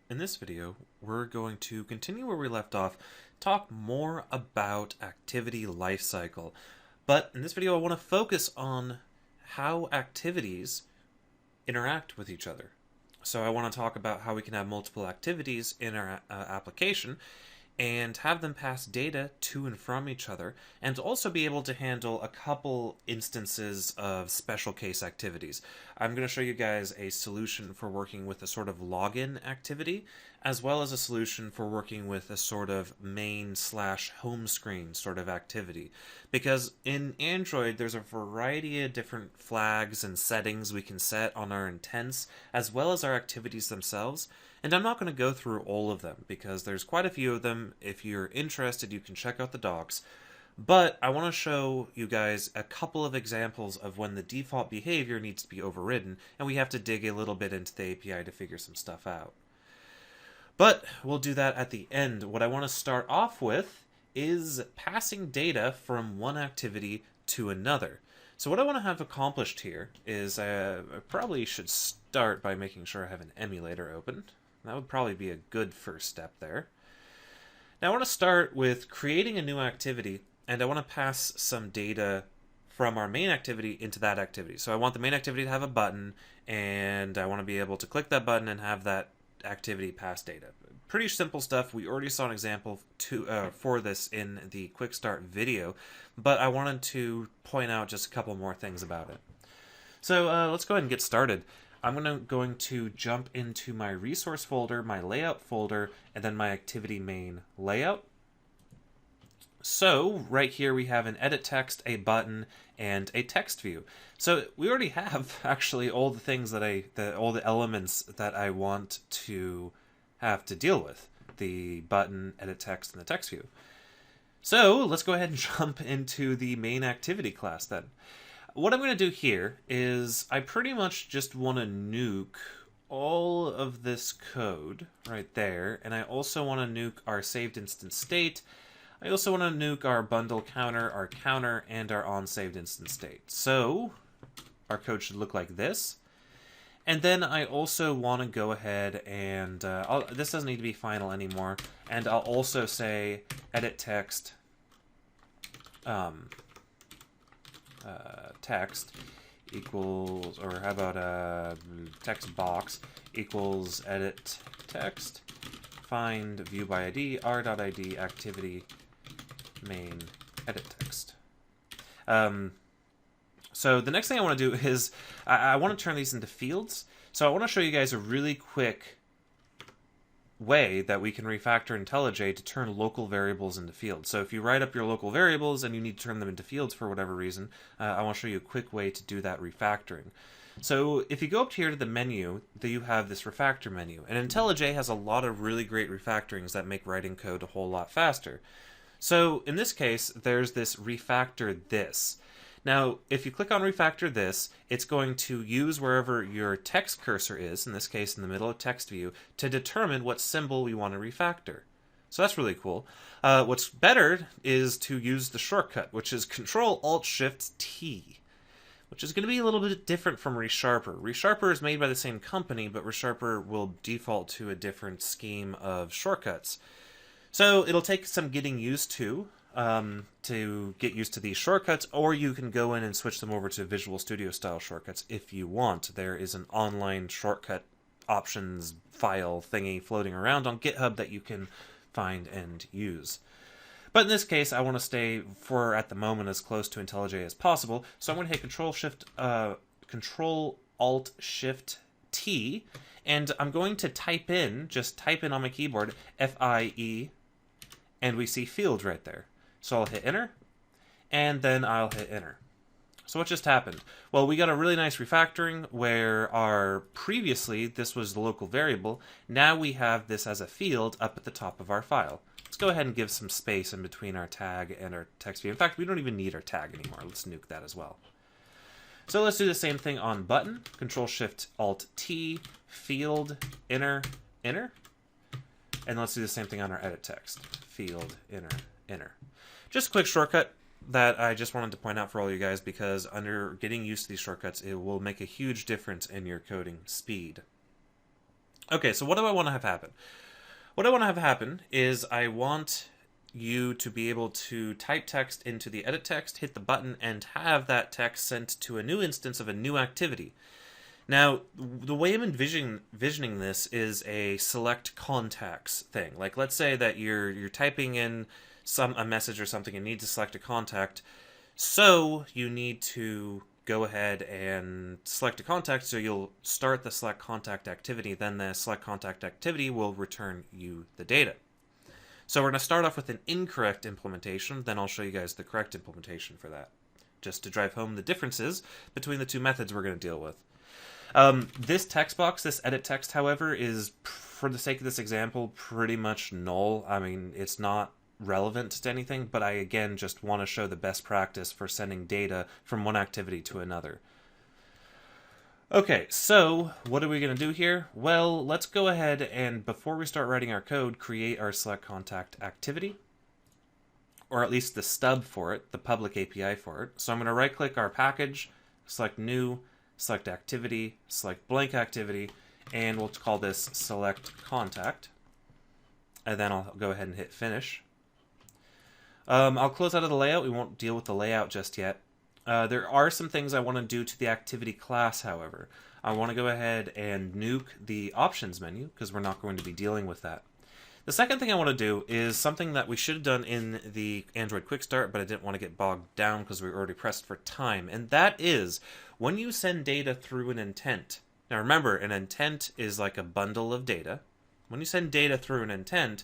In this video, we're going to continue where we left off, talk more about activity lifecycle. But in this video, I want to focus on how activities interact with each other. So I want to talk about how we can have multiple activities in our application and have them pass data to and from each other, and also be able to handle a couple instances of special case activities. I'm going to show you guys a solution for working with a sort of login activity, as well as a solution for working with a sort of main/home screen sort of activity. Because in Android, there's a variety of different flags and settings we can set on our intents, as well as our activities themselves. And I'm not going to go through all of them because there's quite a few of them. If you're interested, you can check out the docs. But I want to show you guys a couple of examples of when the default behavior needs to be overridden, and we have to dig a little bit into the API to figure some stuff out. But we'll do that at the end. What I want to start off with is passing data from one activity to another. So what I want to have accomplished here is I probably should start by making sure I have an emulator open. That would probably be a good first step there. Now I want to start with creating a new activity, and I want to pass some data from our main activity into that activity. So I want the main activity to have a button, and I want to be able to click that button and have that activity pass data. Pretty simple stuff. We already saw an example for this in the quick start video, but I wanted to point out just a couple more things about it. So let's go ahead and get started. I'm going to jump into my resource folder, my layout folder, and then my activity main layout. So right here we have an edit text, a button, and a text view. So we already have actually all the things that all the elements that I want to have to deal with: the button, edit text, and the text view. So let's go ahead and jump into the main activity class then. What I'm going to do here is I pretty much just want to nuke all of this code right there, and I also want to nuke our saved instance state. I also want to nuke our bundle counter, and our on-saved instance state. So our code should look like this. And then I also want to go ahead and, this doesn't need to be final anymore, and I'll also say edit text, text equals, or how about text box equals edit text, find view by ID, r.id activity main edit text. So the next thing I want to do is I want to turn these into fields. So I want to show you guys a really quick way that we can refactor IntelliJ to turn local variables into fields. So if you write up your local variables and you need to turn them into fields for whatever reason, I want to show you a quick way to do that refactoring. So if you go up here to the menu, you have this refactor menu. And IntelliJ has a lot of really great refactorings that make writing code a whole lot faster. So in this case, there's this refactor this. Now, if you click on refactor this, it's going to use wherever your text cursor is, in this case in the middle of text view, to determine what symbol we want to refactor. So that's really cool. What's better is to use the shortcut, which is Control-Alt-Shift-T, which is going to be a little bit different from ReSharper. ReSharper is made by the same company, but ReSharper will default to a different scheme of shortcuts. So it'll take some getting used to get used to these shortcuts, or you can go in and switch them over to Visual Studio style shortcuts if you want. There is an online shortcut options file thingy floating around on GitHub that you can find and use. But in this case, I want to stay for, at the moment, as close to IntelliJ as possible. So I'm going to hit Control-Alt-Shift-T, and I'm going to type in on my keyboard, FIE, and we see field right there. So I'll hit enter, and then I'll hit enter. So what just happened? Well, we got a really nice refactoring where previously this was the local variable. Now we have this as a field up at the top of our file. Let's go ahead and give some space in between our tag and our text view. In fact, we don't even need our tag anymore. Let's nuke that as well. So let's do the same thing on button. Control-Shift-Alt-T, field, enter, enter. And let's do the same thing on our edit text. Field, enter, enter. Just a quick shortcut that I just wanted to point out for all you guys, because under getting used to these shortcuts, it will make a huge difference in your coding speed. Okay, so what do I want to have happen? What I want to have happen is I want you to be able to type text into the edit text, hit the button, and have that text sent to a new instance of a new activity. Now, the way I'm envisioning this is a select contacts thing. Like, let's say that you're typing in a message or something and need to select a contact, so you need to go ahead and select a contact, so you'll start the select contact activity, then the select contact activity will return you the data. So we're going to start off with an incorrect implementation, then I'll show you guys the correct implementation for that, just to drive home the differences between the two methods we're going to deal with. This text box, this edit text, however, is, for the sake of this example, pretty much null. I mean, it's not relevant to anything, but I again just want to show the best practice for sending data from one activity to another. Okay, so what are we going to do here? Well, let's go ahead and, before we start writing our code, create our select contact activity, or at least the stub for it, the public API for it. So I'm going to right click our package, select new, select activity, select blank activity, and we'll call this select contact. And then I'll go ahead and hit finish. I'll close out of the layout. We won't deal with the layout just yet. There are some things I want to do to the activity class, however. I want to go ahead and nuke the options menu, because we're not going to be dealing with that. The second thing I want to do is something that we should have done in the Android Quick Start, but I didn't want to get bogged down because we were already pressed for time, and that is when you send data through an intent. Now remember, an intent is like a bundle of data. When you send data through an intent,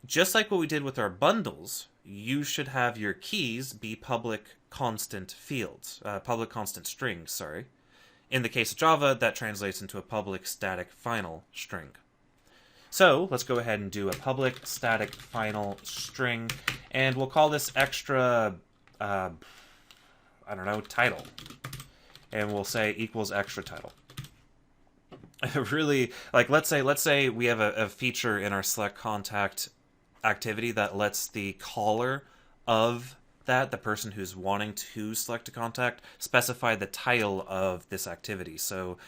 just like what we did with our bundles, you should have your keys be public constant fields, public constant strings, sorry. In the case of Java, that translates into a public static final string. So let's go ahead and do a public static final string, and we'll call this extra, I don't know, title. And we'll say equals extra title. Really, like, let's say we have a feature in our select contact activity that lets the caller of that, the person who's wanting to select a contact, specify the title of this activity. So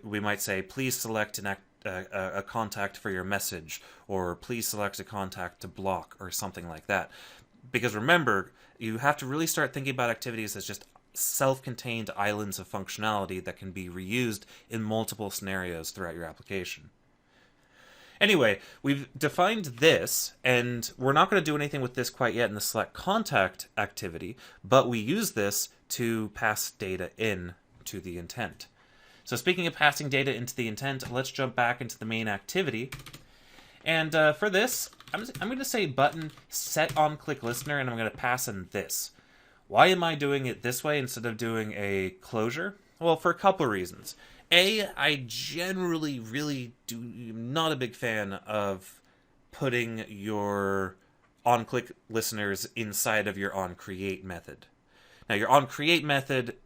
we might say, please select a contact for your message, or please select a contact to block, or something like that. Because remember, you have to really start thinking about activities as just self-contained islands of functionality that can be reused in multiple scenarios throughout your application. Anyway, we've defined this, and we're not going to do anything with this quite yet in the select contact activity, but we use this to pass data in to the intent. So speaking of passing data into the intent, let's jump back into the main activity. And for this, I'm going to say button set on click listener, and I'm going to pass in this. Why am I doing it this way instead of doing a closure? Well, for a couple of reasons. A, I generally really am not a big fan of putting your onClick listeners inside of your onCreate method. Now, your onCreate method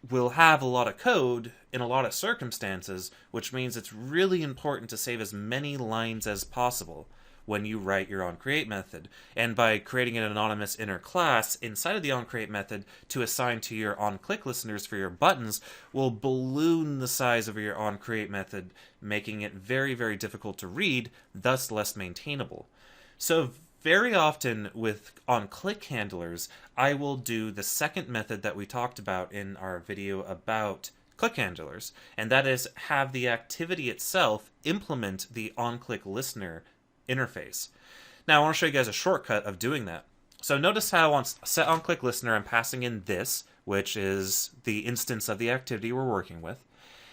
will have a lot of code in a lot of circumstances, which means it's really important to save as many lines as possible when you write your onCreate method. And by creating an anonymous inner class inside of the onCreate method to assign to your onClick listeners for your buttons will balloon the size of your onCreate method, making it very, very difficult to read, thus less maintainable. So very often with onClick handlers, I will do the second method that we talked about in our video about click handlers, and that is have the activity itself implement the onClick listener interface. Now I want to show you guys a shortcut of doing that. So notice how on set onClick listener I'm passing in this, which is the instance of the activity we're working with,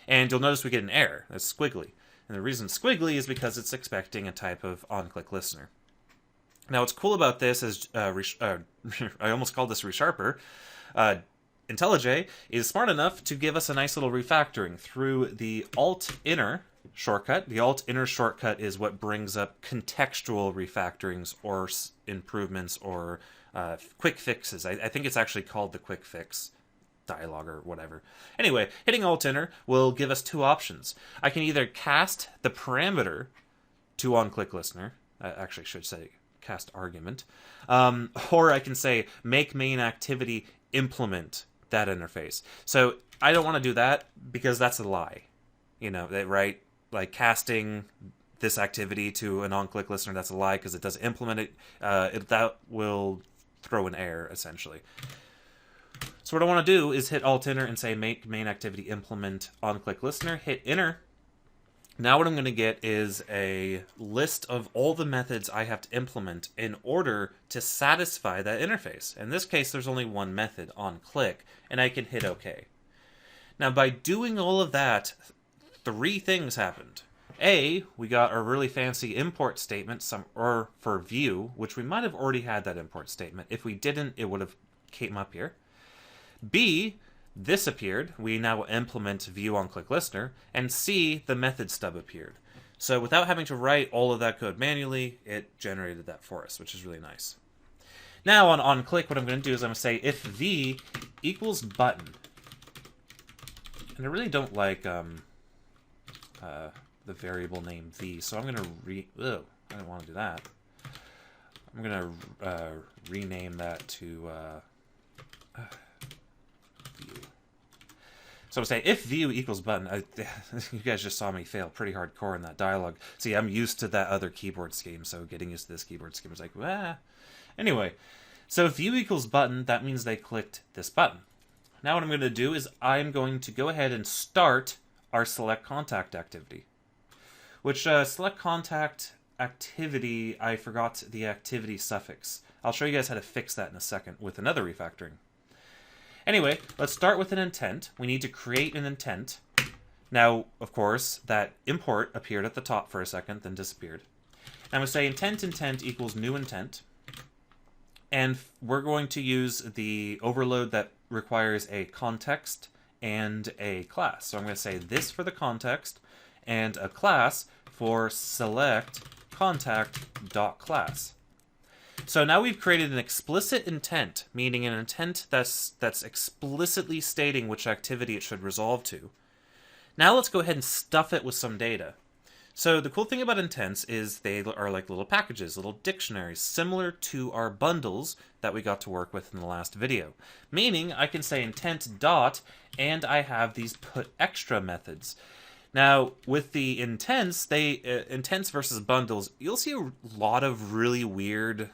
and you'll notice we get an error that's squiggly. And the reason squiggly is because it's expecting a type of onClick listener. Now what's cool about this is, I almost called this ReSharper, IntelliJ is smart enough to give us a nice little refactoring through the Alt-Inner shortcut. The Alt-Inner shortcut is what brings up contextual refactorings or improvements or quick fixes. I think it's actually called the quick fix dialog or whatever. Anyway, hitting Alt-Inner will give us two options. I can either cast the parameter to onClick listener, I actually should say cast argument, or I can say make main activity implement that interface. So I don't want to do that because that's a lie, you know, right? like casting this activity to a non-click listener, that's a lie because it doesn't implement it. That will throw an error, essentially. So what I want to do is hit Alt-Enter and say make main activity implement on-click listener, hit Enter. Now what I'm going to get is a list of all the methods I have to implement in order to satisfy that interface. In this case, there's only one method, on-click, and I can hit OK. Now by doing all of that, 3 things happened. A, we got a really fancy import statement or for view, which we might have already had that import statement. If we didn't, it would have came up here. B, this appeared. We now implement view on click listener. And C, the method stub appeared. So without having to write all of that code manually, it generated that for us, which is really nice. Now on click, what I'm going to do is I'm going to say if v equals button. And I really don't like the variable name v, so I'm going to I don't want to do that. I'm going to rename that to view. So I'm saying if view equals button. You guys just saw me fail pretty hardcore in that dialogue. See, I'm used to that other keyboard scheme, so getting used to this keyboard scheme is like, ah. Anyway, so if view equals button, that means they clicked this button. Now what I'm going to do is I'm going to go ahead and start our select contact activity. Which select contact activity, I forgot the activity suffix. I'll show you guys how to fix that in a second with another refactoring. Anyway, let's start with an intent. We need to create an intent. Now, of course, that import appeared at the top for a second, then disappeared. I'm going to say intent equals new intent. And we're going to use the overload that requires a context and a class. So I'm going to say this for the context and a class for select contact.class. So now we've created an explicit intent, meaning an intent that's explicitly stating which activity it should resolve to. Now let's go ahead and stuff it with some data. So the cool thing about intents is they are like little packages, little dictionaries, similar to our bundles that we got to work with in the last video. Meaning I can say intent dot, and I have these put extra methods. Now, with the intents, intents versus bundles, you'll see a lot of really weird,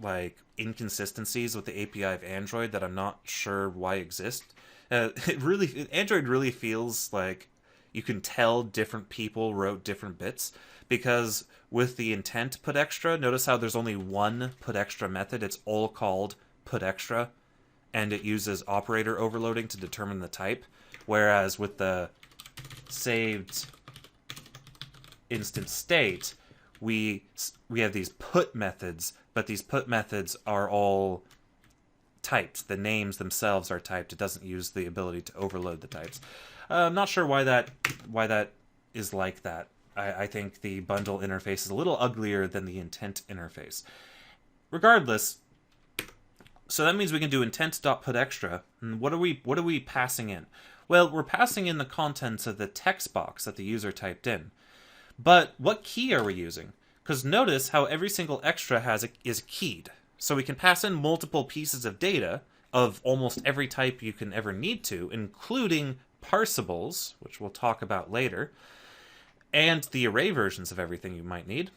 like, inconsistencies with the API of Android that I'm not sure why exist. Android really feels like you can tell different people wrote different bits, because with the intent put extra, notice how there's only one put extra method. It's all called put extra, and it uses operator overloading to determine the type, whereas with the saved instant state, we have these put methods, but these put methods are all typed. The names themselves are typed. It doesn't use the ability to overload the types. I'm not sure why that is like that. I think the bundle interface is a little uglier than the intent interface. Regardless, so that means we can do intent.putExtra. And what are we passing in? Well, we're passing in the contents of the text box that the user typed in. But what key are we using? Because notice how every single extra is keyed. So we can pass in multiple pieces of data of almost every type you can ever need to, including parsables, which we'll talk about later, and the array versions of everything you might need.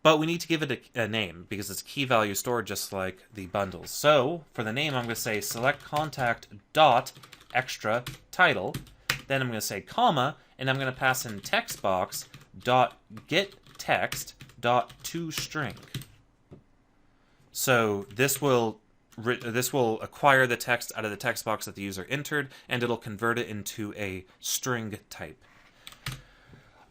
But we need to give it a name, because it's key value stored just like the bundles. So for the name, I'm going to say select contact dot extra title. Then I'm going to say comma, and I'm going to pass in text box dot get text dot toString. So this will acquire the text out of the text box that the user entered, and it'll convert it into a string type.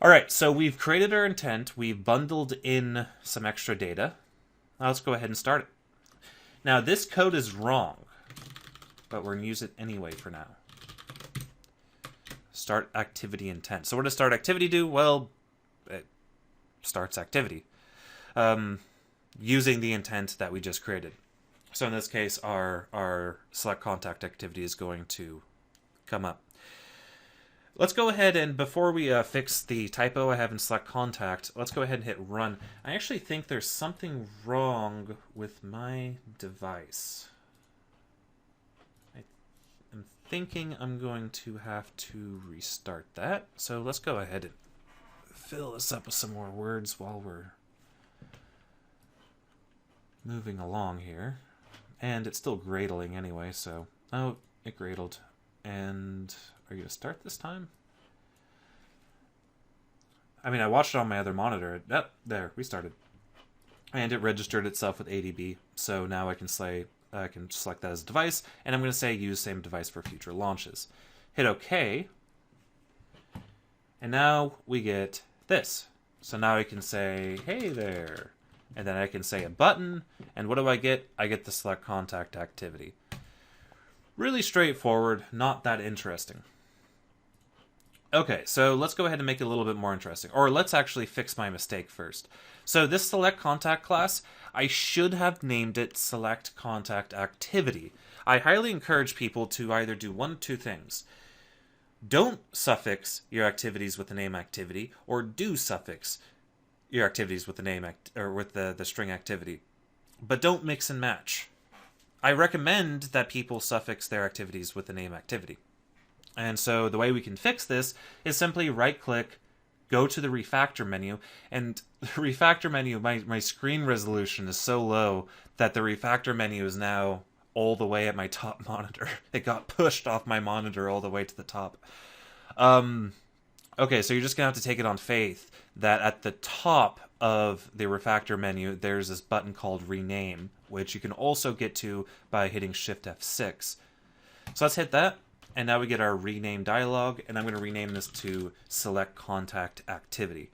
All right, so we've created our intent. We've bundled in some extra data. Now let's go ahead and start it. Now this code is wrong, but we're going to use it anyway for now. Start activity intent. So what does start activity do? Well, it starts activity using the intent that we just created. So in this case, our select contact activity is going to come up. Let's go ahead and, before we fix the typo I have in select contact, let's go ahead and hit run. I actually think there's something wrong with my device. I'm thinking I'm going to have to restart that. So let's go ahead and fill this up with some more words while we're moving along here. And it's still gradling anyway, so... Oh, it gradled. And are you going to start this time? I mean, I watched it on my other monitor. Oh, there, restarted. And it registered itself with ADB, so now I can select that as a device, and I'm going to say use same device for future launches. Hit OK, and now we get this. So now I can say, hey there, and then I can say a button, and what do I get? I get the select contact activity. Really straightforward, not that interesting. Okay, so let's go ahead and make it a little bit more interesting. Or let's actually fix my mistake first. So this select contact class, I should have named it select contact activity. I highly encourage people to either do one of two things. Don't suffix your activities with the name activity, or do suffix your activities with the name or with the string activity. But don't mix and match. I recommend that people suffix their activities with the name activity. And so the way we can fix this is simply right-click, go to the refactor menu, and the refactor menu, my screen resolution is so low that the refactor menu is now all the way at my top monitor. It got pushed off my monitor all the way to the top. Okay, so you're just going to have to take it on faith that at the top of the refactor menu, there's this button called Rename, which you can also get to by hitting Shift F6. So let's hit that. And now we get our rename dialog, and I'm going to rename this to Select Contact Activity.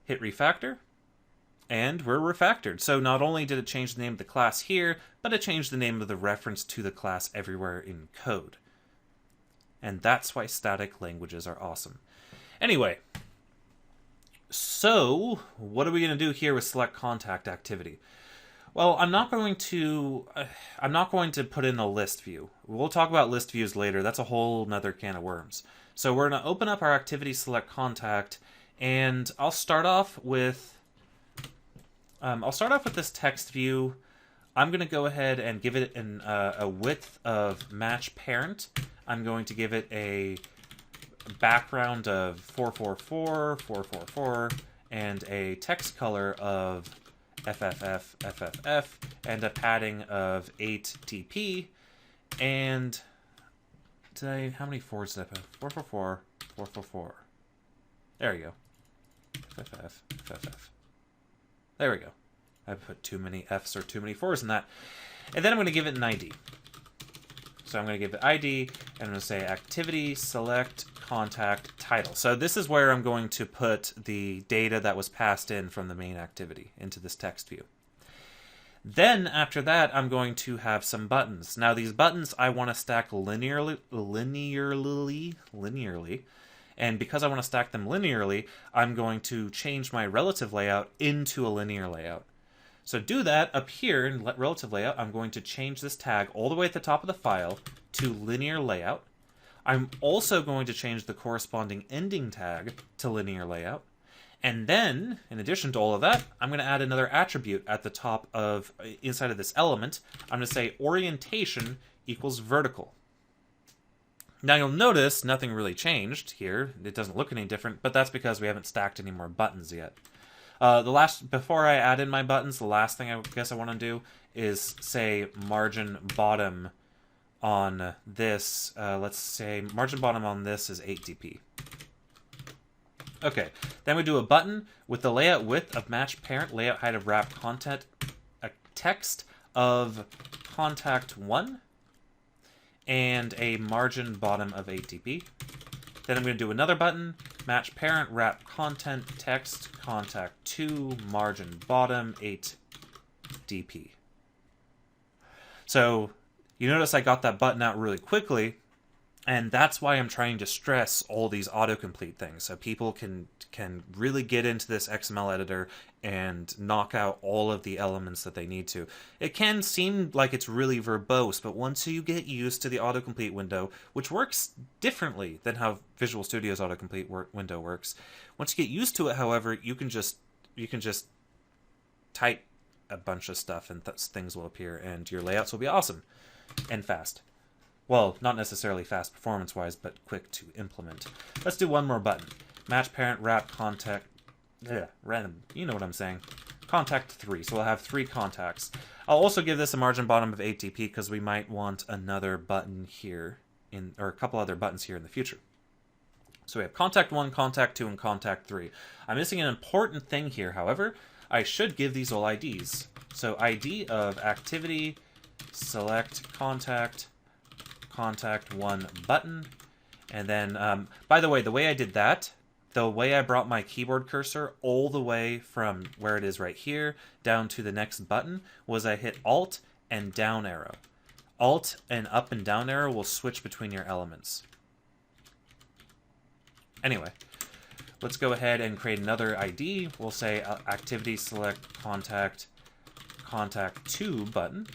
Hit Refactor, and we're refactored. So not only did it change the name of the class here, but it changed the name of the reference to the class everywhere in code. And that's why static languages are awesome. Anyway, so what are we going to do here with Select Contact Activity? Well, I'm not going to put in a list view. We'll talk about list views later. That's a whole nother can of worms. So we're going to open up our activity select contact, and I'll start off with this text view. I'm going to go ahead and give it a width of match parent. I'm going to give it a background of 444, 444, and a text color of FFF, FFF, and a padding of 8 TP, and how many 4s did I put? 444, 444. There we go. FFF, FFF. There we go. I put too many Fs or too many 4s in that. And then I'm going to give it an ID. So I'm going to give it ID, and I'm going to say activity select contact title. So this is where I'm going to put the data that was passed in from the main activity into this text view. Then after that, I'm going to have some buttons. Now these buttons I want to stack linearly, and because I want to stack them linearly, I'm going to change my relative layout into a linear layout. So do that up here in relative layout. I'm going to change this tag all the way at the top of the file to linear layout. I'm also going to change the corresponding ending tag to linear layout. And then, in addition to all of that, I'm going to add another attribute at the top of, inside of this element. I'm going to say orientation equals vertical. Now you'll notice nothing really changed here. It doesn't look any different, but that's because we haven't stacked any more buttons yet. Before I add in my buttons, the last thing I guess I want to do is say margin bottom on this. Let's say margin bottom on this is 8 dp. Okay, then we do a button with the layout width of match parent, layout height of wrap content, a text of contact 1, and a margin bottom of 8 dp. Then I'm going to do another button, match parent, wrap content, text, contact 2, margin bottom, 8 dp. So you notice I got that button out really quickly, and that's why I'm trying to stress all these autocomplete things, so people can really get into this XML editor and knock out all of the elements that they need to. It can seem like it's really verbose, but once you get used to the autocomplete window, which works differently than how Visual Studio's autocomplete window works, once you get used to it, however, you can just type a bunch of stuff and things will appear, and your layouts will be awesome and fast. Well, not necessarily fast performance-wise, but quick to implement. Let's do one more button. Match parent wrap contact... random. You know what I'm saying. Contact 3. So we'll have 3 contacts. I'll also give this a margin bottom of 8 dp because we might want another button here, or a couple other buttons here in the future. So we have contact 1, contact 2, and contact 3. I'm missing an important thing here, however. I should give these all IDs. So ID of activity, select contact, contact 1 button, and then, by the way I did that, the way I brought my keyboard cursor all the way from where it is right here down to the next button was I hit Alt and down arrow. Alt and up and down arrow will switch between your elements. Anyway, let's go ahead and create another ID. We'll say activity select contact, contact 2 button.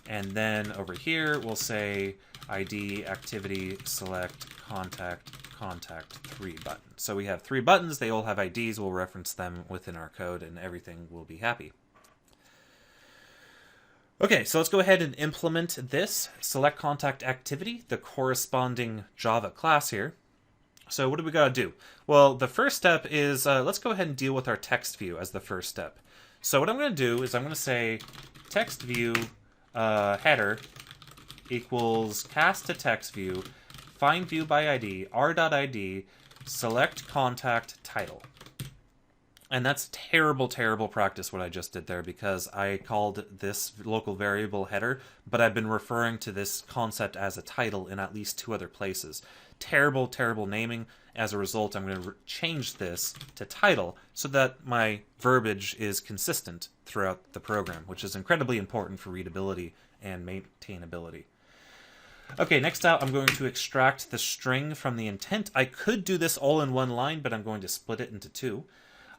And then over here, we'll say ID activity select contact, contact 3 button. So we have 3 buttons. They all have IDs. We'll reference them within our code and everything will be happy. Okay, so let's go ahead and implement this select contact activity, the corresponding Java class here. So what do we got to do? Well, the first step is, let's go ahead and deal with our text view as the first step. So what I'm going to do is I'm going to say text view header equals cast to text view, find view by ID, r.id, select contact title. And that's terrible, terrible practice what I just did there because I called this local variable header, but I've been referring to this concept as a title in at least 2 other places. Terrible, terrible naming. As a result, I'm going to change this to title so that my verbiage is consistent throughout the program, which is incredibly important for readability and maintainability. Okay, next out, I'm going to extract the string from the intent. I could do this all in one line, but I'm going to split it into 2.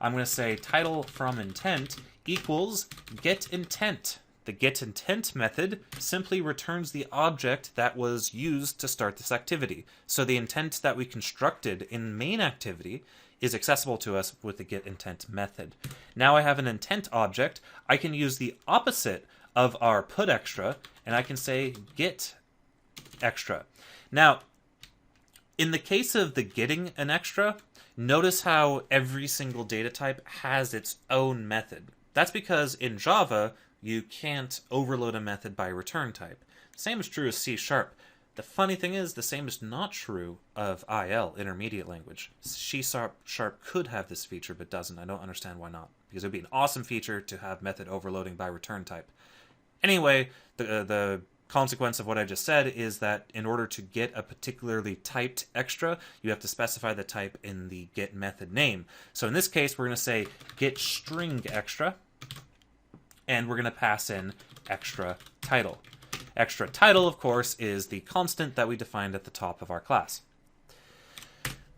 I'm going to say title from intent equals get intent. The get intent method simply returns the object that was used to start this activity. So the intent that we constructed in main activity is accessible to us with the get intent method. Now I have an intent object. I can use the opposite of our put extra, and I can say get extra. Now, in the case of the getting an extra, notice how every single data type has its own method. That's because in Java, you can't overload a method by return type. Same is true as C#. The funny thing is, the same is not true of IL, intermediate language. C# could have this feature, but doesn't. I don't understand why not. Because it would be an awesome feature to have method overloading by return type. Anyway, the consequence of what I just said is that in order to get a particularly typed extra, you have to specify the type in the get method name. So in this case, we're going to say get string extra, and we're going to pass in extra title. Extra title, of course, is the constant that we defined at the top of our class.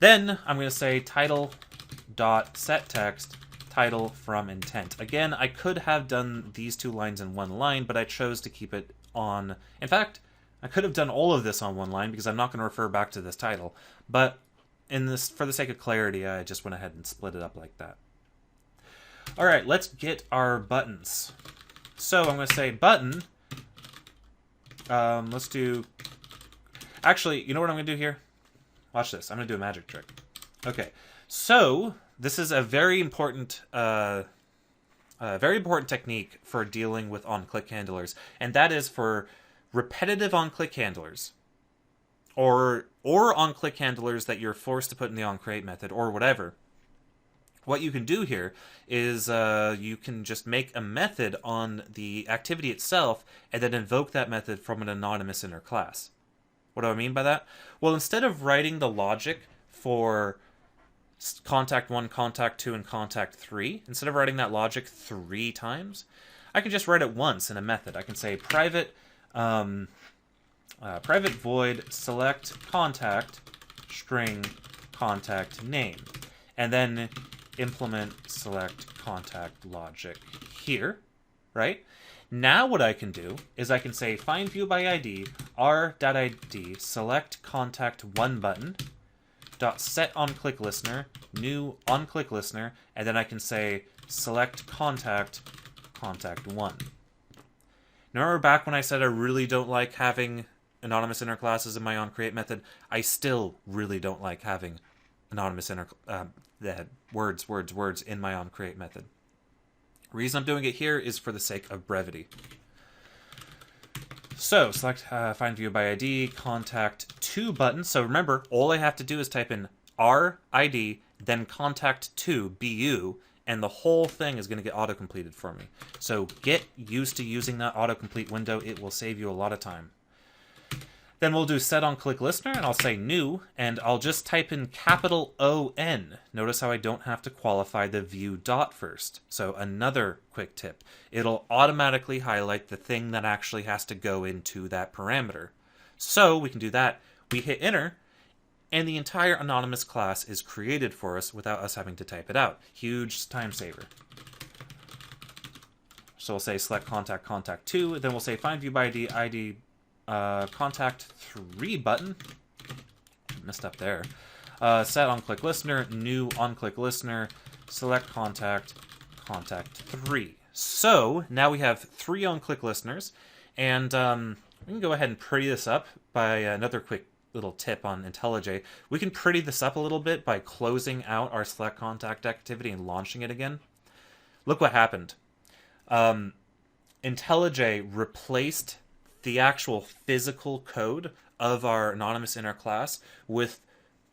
Then I'm going to say title.setText title from intent. Again, I could have done these 2 lines in one line, but I chose to keep it on. In fact, I could have done all of this on one line because I'm not going to refer back to this title. But for the sake of clarity, I just went ahead and split it up like that. All right, let's get our buttons. So I'm going to say button. Let's do. Actually, you know what I'm going to do here? Watch this. I'm going to do a magic trick. Okay, so this is a very important technique for dealing with on-click handlers, and that is for repetitive on-click handlers, or on-click handlers that you're forced to put in the onCreate method, or whatever. What you can do here is you can just make a method on the activity itself and then invoke that method from an anonymous inner class. What do I mean by that? Well, instead of writing the logic for contact 1, contact 2, and contact 3, instead of writing that logic 3 times, I can just write it once in a method. I can say private void select contact string contact name, and then implement select contact logic here, right? Now what I can do is I can say find view by ID r.id select contact 1 button dot set on click listener new on click listener, and then I can say select contact 1. Now remember back when I said I really don't like having anonymous inner classes in my onCreate method, I still really don't like having anonymous words in my onCreate method. The reason I'm doing it here is for the sake of brevity. So select find view by ID, contact to button. So remember, all I have to do is type in RID, then contact to BU, and the whole thing is going to get auto-completed for me. So get used to using that autocomplete window. It will save you a lot of time. Then we'll do set on click listener, and I'll say new, and I'll just type in capital ON. Notice how I don't have to qualify the view dot first. So another quick tip. It'll automatically highlight the thing that actually has to go into that parameter. So we can do that. We hit enter, and the entire anonymous class is created for us without us having to type it out. Huge time saver. So we'll say select contact to, then we'll say find view by ID, contact 3 button. Messed up there. Set on click listener, new on click listener, select contact 3. So now we have 3 on click listeners, and we can go ahead and pretty this up by another quick little tip on IntelliJ. We can pretty this up a little bit by closing out our select contact activity and launching it again. Look what happened. IntelliJ replaced the actual physical code of our anonymous inner class with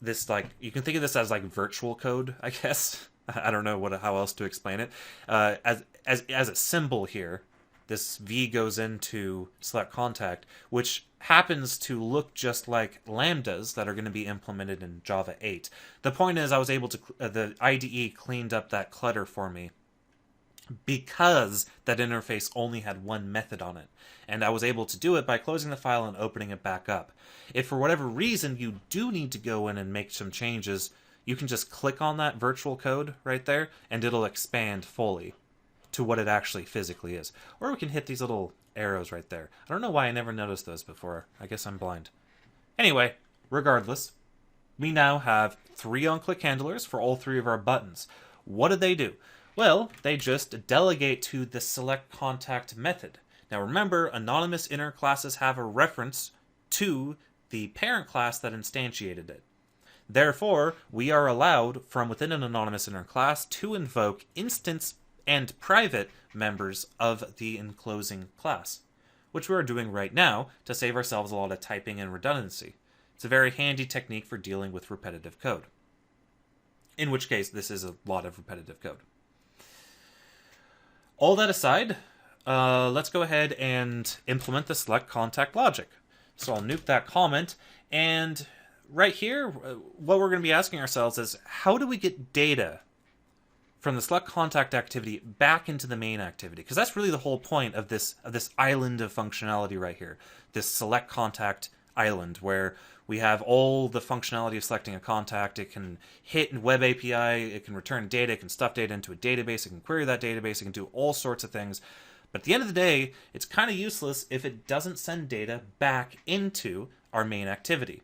this, like, you can think of this as like virtual code, I guess. I don't know how else to explain it. As a symbol here, this V goes into select contact, which happens to look just like lambdas that are going to be implemented in Java 8. The point is, I was able to, the IDE cleaned up that clutter for me because that interface only had one method on it. And I was able to do it by closing the file and opening it back up. If for whatever reason you do need to go in and make some changes, you can just click on that virtual code right there, and it'll expand fully to what it actually physically is. Or we can hit these little arrows right there. I don't know why I never noticed those before. I guess I'm blind. Anyway, regardless, we now have 3 on-click handlers for all 3 of our buttons. What do they do? Well, they just delegate to the select contact method. Now remember, anonymous inner classes have a reference to the parent class that instantiated it. Therefore, we are allowed from within an anonymous inner class to invoke instance and private members of the enclosing class, which we're doing right now to save ourselves a lot of typing and redundancy. It's a very handy technique for dealing with repetitive code. In which case, this is a lot of repetitive code. All that aside, let's go ahead and implement the select contact logic. So I'll nuke that comment, and right here, what we're going to be asking ourselves is, how do we get data from the select contact activity back into the main activity? Because that's really the whole point of this island of functionality right here, this select contact island, where we have all the functionality of selecting a contact. It can hit web API, it can return data, it can stuff data into a database, it can query that database, it can do all sorts of things. But at the end of the day, it's kind of useless if it doesn't send data back into our main activity.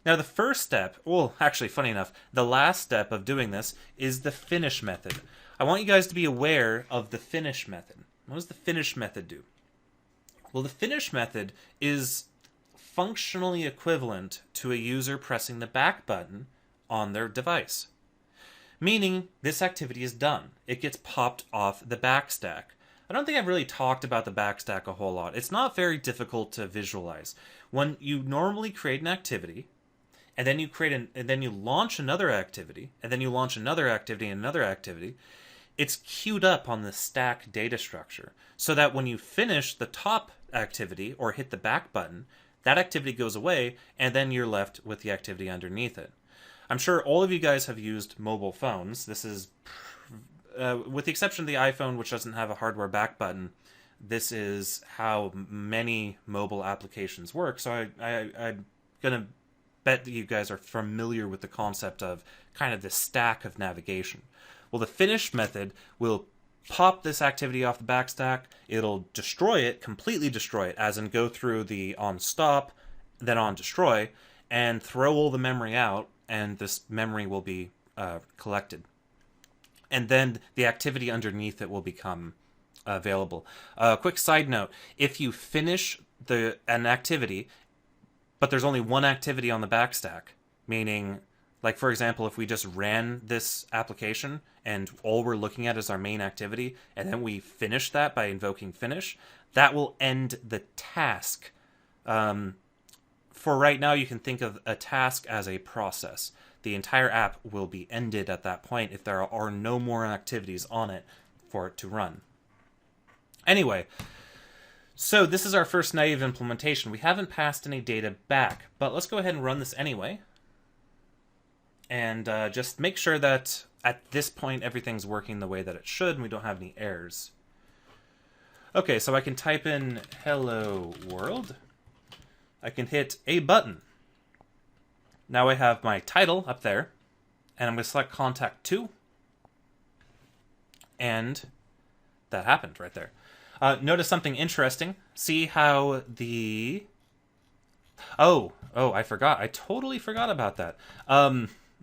Now the first step, well, actually, funny enough, the last step of doing this is the finish method. I want you guys to be aware of the finish method. What does the finish method do? Well, the finish method is functionally equivalent to a user pressing the back button on their device. Meaning, this activity is done. It gets popped off the back stack. I don't think I've really talked about the back stack a whole lot. It's not very difficult to visualize. When you normally create an activity, and then you launch another activity, and then you launch another activity and another activity, it's queued up on the stack data structure, so that when you finish the top activity or hit the back button, that activity goes away, and then you're left with the activity underneath it. I'm sure all of you guys have used mobile phones. This is, with the exception of the iPhone, which doesn't have a hardware back button, this is how many mobile applications work. So I'm going to bet that you guys are familiar with the concept of kind of the stack of navigation. Well, the finish method will pop this activity off the back stack. It'll destroy it, completely destroy it, as in go through the on stop, then on destroy, and throw all the memory out, and this memory will be collected. And then the activity underneath it will become available. Quick side note, if you finish an activity, but there's only one activity on the backstack, meaning, like, for example, if we just ran this application and all we're looking at is our main activity, and then we finish that by invoking finish, that will end the task. For right now, you can think of a task as a process. The entire app will be ended at that point if there are no more activities on it for it to run. Anyway, so this is our first naive implementation. We haven't passed any data back, but let's go ahead and run this anyway. And just make sure that at this point everything's working the way that it should and we don't have any errors. Okay, so I can type in hello world. I can hit a button. Now I have my title up there, and I'm going to select contact to, and that happened right there. Notice something interesting. See how the... Oh, I forgot. I totally forgot about that.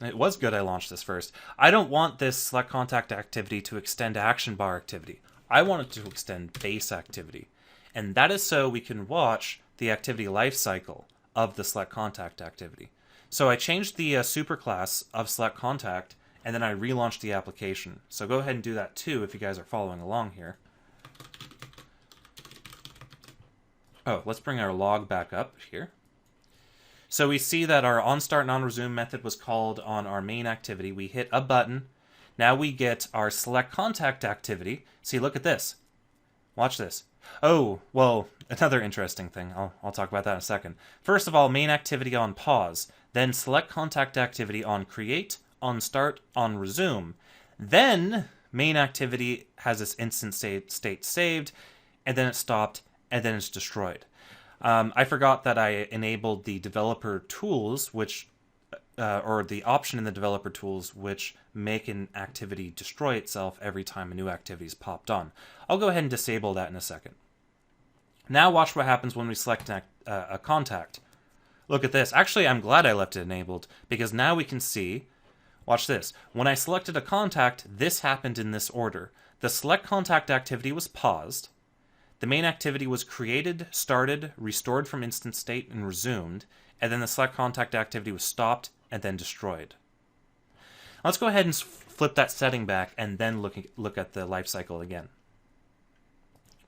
It was good I launched this first. I don't want this select contact activity to extend action bar activity. I want it to extend base activity. And that is so we can watch the activity lifecycle of the select contact activity. So I changed the superclass of select contact, and then I relaunched the application. So go ahead and do that too if you guys are following along here. Oh, let's bring our log back up here. So we see that our onStart nonResume method was called on our main activity. We hit a button. Now we get our select contact activity. See, look at this. Watch this. Oh, well, another interesting thing. I'll talk about that in a second. First of all, main activity on pause. Then select contact activity on create, on start, on resume. Then main activity has its instant state saved, and then it stopped, and then it's destroyed. I forgot that I enabled the developer tools, which, or the option in the developer tools, which make an activity destroy itself every time a new activity is popped on. I'll go ahead and disable that in a second. Now watch what happens when we select a contact. Look at this. Actually, I'm glad I left it enabled, because now we can see, watch this. When I selected a contact, this happened in this order. The select contact activity was paused. The main activity was created, started, restored from instant state, and resumed. And then the select contact activity was stopped and then destroyed. Let's go ahead and flip that setting back and then look at the lifecycle again.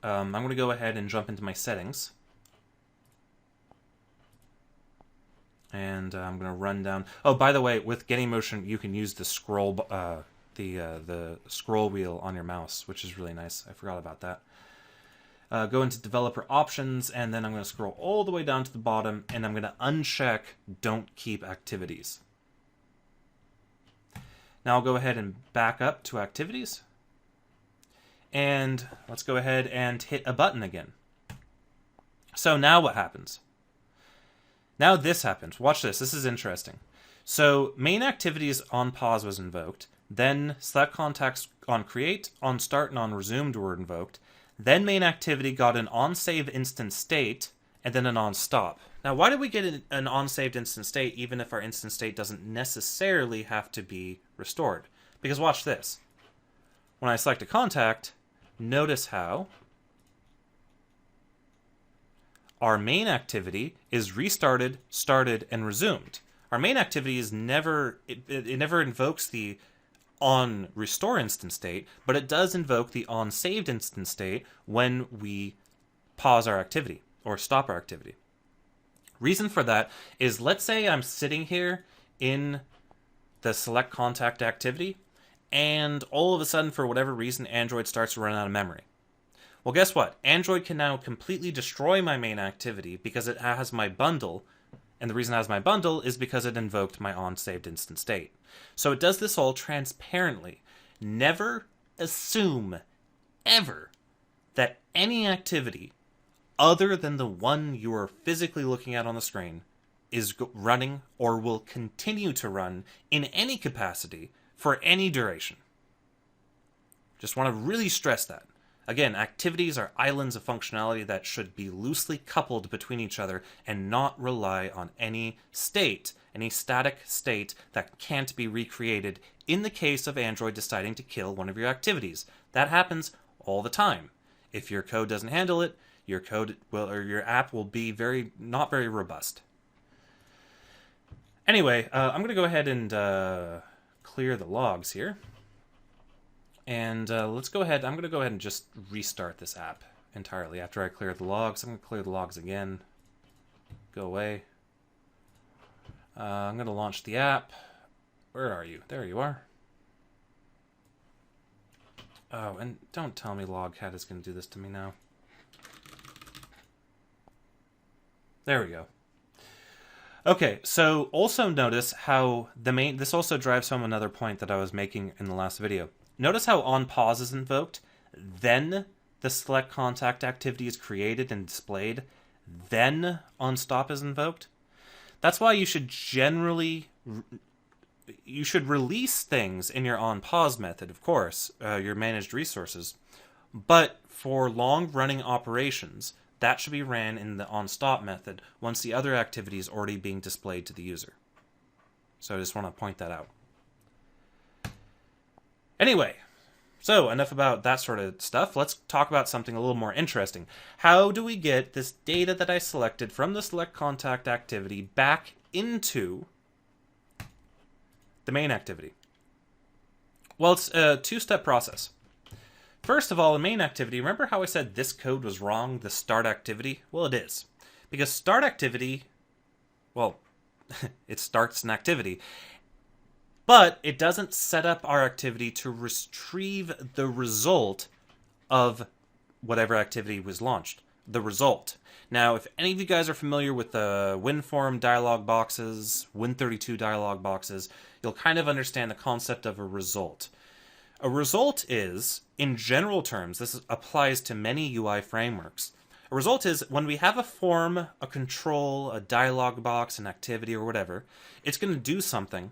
I'm going to go ahead and jump into my settings. And I'm going to run down. Oh, by the way, with getting motion, you can use the scroll, the scroll wheel on your mouse, which is really nice. I forgot about that. Go into developer options, and then I'm going to scroll all the way down to the bottom, and I'm going to uncheck don't keep activities. Now I'll go ahead and back up to activities. And let's go ahead and hit a button again. So now what happens? Now this happens. Watch this. This is interesting. So main activities on pause was invoked. Then select contacts on create, on start, and on resumed were invoked. Then main activity got an on-save instant state, and then an on-stop. Now, why did we get an on-saved instant state even if our instant state doesn't necessarily have to be restored? Because watch this. When I select a contact, notice how our main activity is restarted, started, and resumed. Our main activity is never invokes the on restore instant state, but it does invoke the on saved instant state when we pause our activity or stop our activity. Reason for that is, let's say I'm sitting here in the select contact activity, and all of a sudden, for whatever reason, Android starts to run out of memory. Well, guess what? Android can now completely destroy my main activity because it has my bundle. And the reason it has my bundle is because it invoked my on-saved instant state. So it does this all transparently. Never assume, ever, that any activity other than the one you are physically looking at on the screen is running or will continue to run in any capacity for any duration. Just want to really stress that. Again, activities are islands of functionality that should be loosely coupled between each other and not rely on any state, any static state that can't be recreated in the case of Android deciding to kill one of your activities. That happens all the time. If your code doesn't handle it, your code will, or your app will be not very robust. Anyway, I'm going to go ahead and clear the logs here. And let's go ahead. I'm going to go ahead and just restart this app entirely. After I clear the logs, I'm going to clear the logs again. Go away. I'm going to launch the app. Where are you? There you are. Oh, and don't tell me Logcat is going to do this to me now. There we go. Okay, so also notice how this also drives home another point that I was making in the last video. Notice how onPause is invoked, then the select contact activity is created and displayed, then onStop is invoked. That's why you should release things in your onPause method, of course, your managed resources. But for long-running operations, that should be ran in the onStop method once the other activity is already being displayed to the user. So I just want to point that out. Anyway, so enough about that sort of stuff. Let's talk about something a little more interesting. How do we get this data that I selected from the select contact activity back into the main activity? Well, it's a two-step process. First of all, the main activity, remember how I said this code was wrong, the start activity? Well, it is. Because start activity, well, it starts an activity, but it doesn't set up our activity to retrieve the result of whatever activity was launched. The result. Now, if any of you guys are familiar with the WinForm dialog boxes, Win32 dialog boxes, you'll kind of understand the concept of a result. A result is, in general terms, this applies to many UI frameworks. A result is when we have a form, a control, a dialog box, an activity, or whatever, it's going to do something.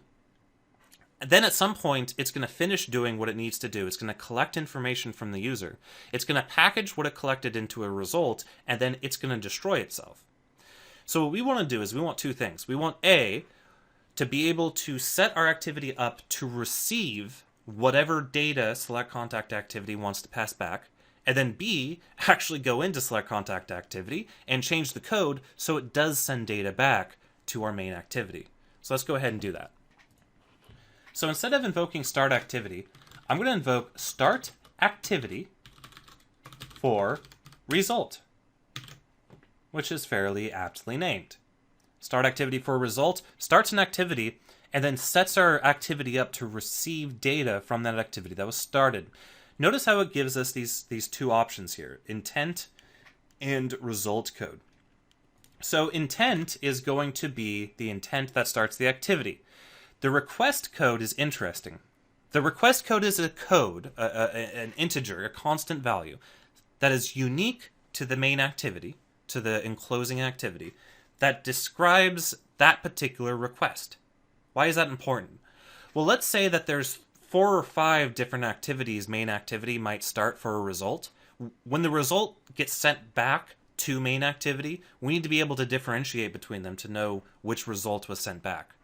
And then at some point, it's going to finish doing what it needs to do. It's going to collect information from the user. It's going to package what it collected into a result, and then it's going to destroy itself. So what we want to do is we want two things. We want A, to be able to set our activity up to receive whatever data select contact activity wants to pass back, and then B, actually go into select contact activity and change the code so it does send data back to our main activity. So let's go ahead and do that. So instead of invoking start activity, I'm going to invoke start activity for result, which is fairly aptly named. Start activity for result starts an activity and then sets our activity up to receive data from that activity that was started. Notice how it gives us these two options here, intent and result code. So intent is going to be the intent that starts the activity. The request code is interesting. The request code is a code, an integer, a constant value, that is unique to the main activity, to the enclosing activity, that describes that particular request. Why is that important? Well, let's say that there's 4 or 5 different activities main activity might start for a result. When the result gets sent back to main activity, we need to be able to differentiate between them to know which result was sent back.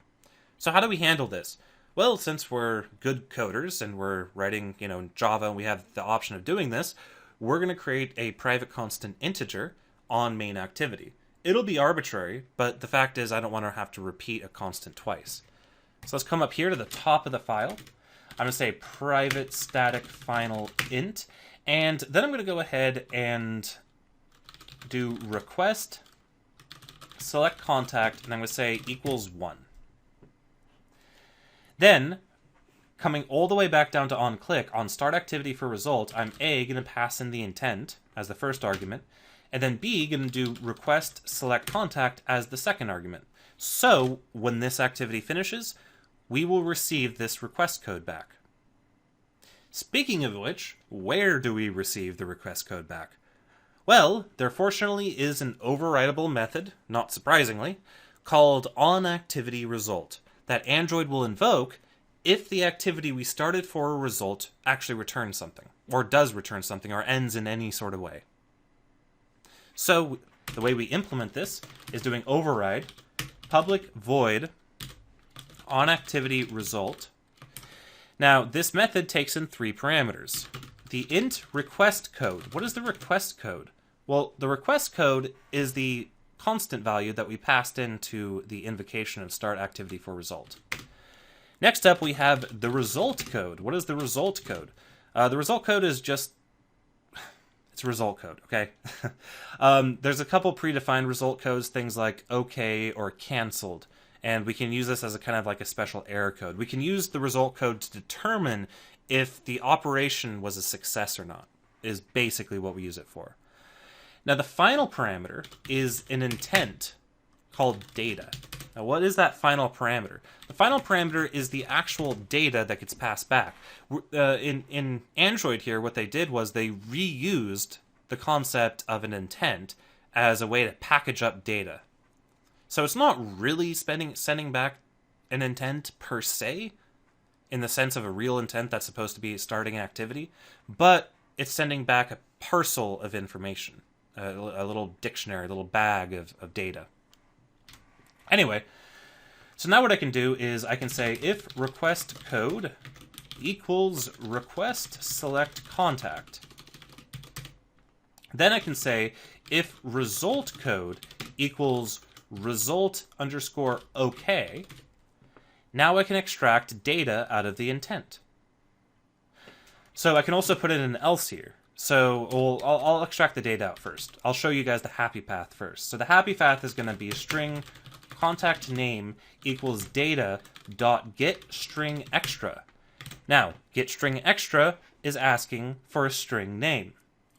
So how do we handle this? Well, since we're good coders and we're writing, in Java and we have the option of doing this, we're going to create a private constant integer on main activity. It'll be arbitrary, but the fact is I don't want to have to repeat a constant twice. So let's come up here to the top of the file. I'm going to say private static final int, and then I'm going to go ahead and do request select contact, and I'm going to say equals 1. Then, coming all the way back down to onClick, on start activity for result, I'm A, going to pass in the intent as the first argument, and then B, going to do request select contact as the second argument. So, when this activity finishes, we will receive this request code back. Speaking of which, where do we receive the request code back? Well, there fortunately is an overridable method, not surprisingly, called onActivityResult that Android will invoke if the activity we started for a result actually returns something, or does return something, or ends in any sort of way. So the way we implement this is doing override public void onActivityResult. Now this method takes in 3 parameters. The int request code. What is the request code? Well, the request code is the constant value that we passed into the invocation of start activity for result. Next up, we have the result code. What is the result code? The result code is just... it's a result code, okay? There's a couple predefined result codes, things like OK or canceled, and we can use this as a kind of like a special error code. We can use the result code to determine if the operation was a success or not, is basically what we use it for. Now, the final parameter is an intent called data. Now, what is that final parameter? The final parameter is the actual data that gets passed back. In Android here, what they did was they reused the concept of an intent as a way to package up data. So it's not really sending back an intent per se, in the sense of a real intent that's supposed to be starting activity, but it's sending back a parcel of information, a little dictionary, a little bag of data. Anyway, so now what I can do is I can say if request code equals request select contact. Then I can say if result code equals result underscore OK. Now I can extract data out of the intent. So I can also put in an else here. So I'll extract the data out first. I'll show you guys the happy path first. So the happy path is going to be a string contact name equals data dot get string extra. Now, get string extra is asking for a string name.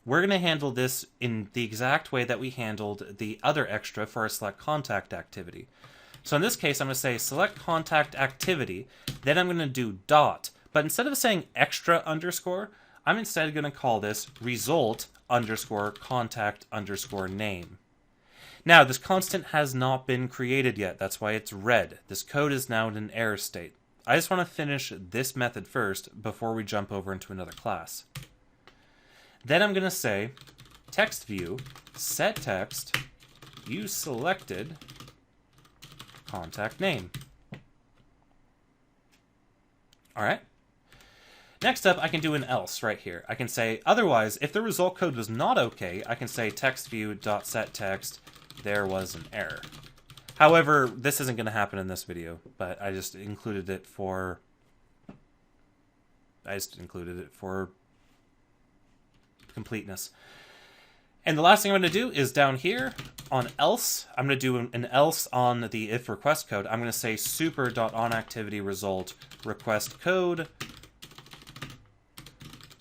We're going to handle this in the exact way that we handled the other extra for our select contact activity. So in this case, I'm going to say select contact activity, then I'm going to do dot. But instead of saying extra underscore, I'm instead going to call this result underscore contact underscore name. Now, this constant has not been created yet. That's why it's red. This code is now in an error state. I just want to finish this method first before we jump over into another class. Then I'm going to say text view set text you selected contact name. All right. Next up, I can do an else right here. I can say, otherwise, if the result code was not okay, I can say text view dot set text there was an error. However, this isn't going to happen in this video, but I just included it for completeness. And the last thing I'm going to do is down here on else, I'm going to do an else on the if request code. I'm going to say super.onActivity result request code